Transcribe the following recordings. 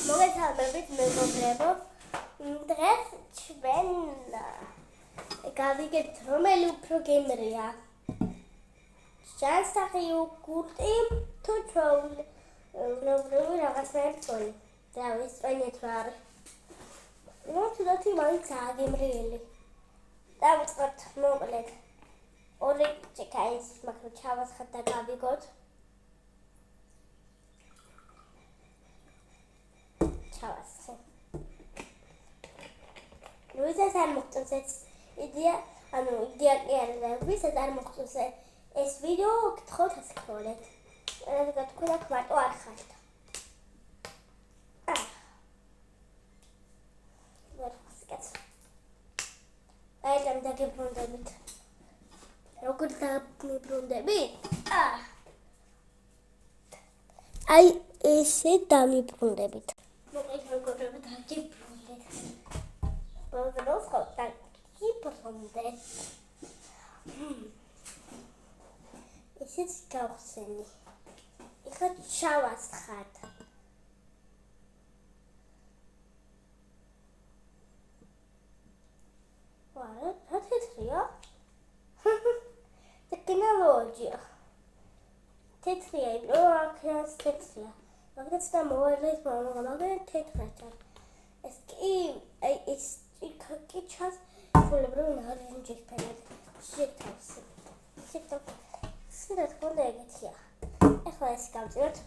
მოგესალმებით, მეგობრებო. დღეს ჩვენ გავიგებთ, რომელი უფრო გემრია. ჯანსაღი უგურტი თუ ჩვეულებრივი რაღაცნაირი წვენი. დავის წვენით რა არის. თუდათი მაინცაა გემრიელი. დავიწყოთ მოკლედ. ორი ჭიქაის მაგრამ ჩავასხათ და გავიგოთ. ჩავასხე. ვისაც არ მოხდეს ეს იდეა, იდეა კი არა, ვისაც არ მოხდეს ეს ვიდეო, გთხოვთ ასკროლეთ. რადგან თქვენ აქ მარტო არ ხართ. აი დაგიბრუნდებით. როგორ დამიბრუნდებით? აი ესე დამიბრუნდებით. მოკლედ მეგობრებო, დაგიბრუნდეთ. ბოლოს დაგიბრუნდეთ. ესეც გავხსენი. ეხლა ჩავასხათ. რა თეთრია? ტექნოლოგია. თეთრია, აქაც თეთრია. მაგაც და მოვალეს მაგრამ თეთრია. ეს კი, აი ეს კი ჩას ფულებრივი ნარინჯის ფერად. შეთავსე. სინდათ ხონდა ეგეთია. ეხლა ეს გავწევთ.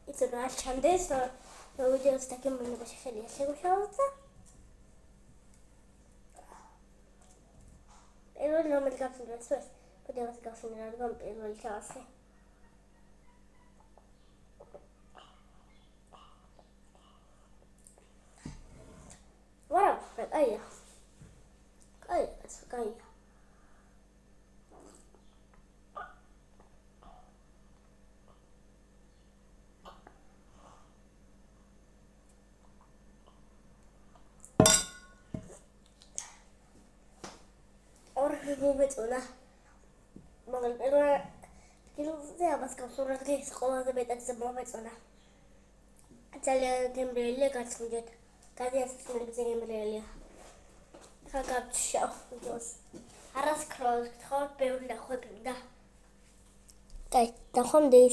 იცი რა ჩანდეს, ვიდეოს დაგემოვნებაში ხელია შეგუშავოთ და პირველი რომელი გავსინდათ ეს ვიდეოს გავსინდათ რადგან პირველი ჩავასხე. ვარა, კაია. მომეწონა. მაგრამ პირველზე ამას გავსურვებ, რომ ეს ყველაზე მეტად მომეწონა. ძალიან გემრიელია გაცნობთ. გადაასწრებით გემრიელია. ხა გავჩშავ ვიდეოს. არასკროლ გთხოვთ, ბევრი ნახვები და. დაიხვამდე.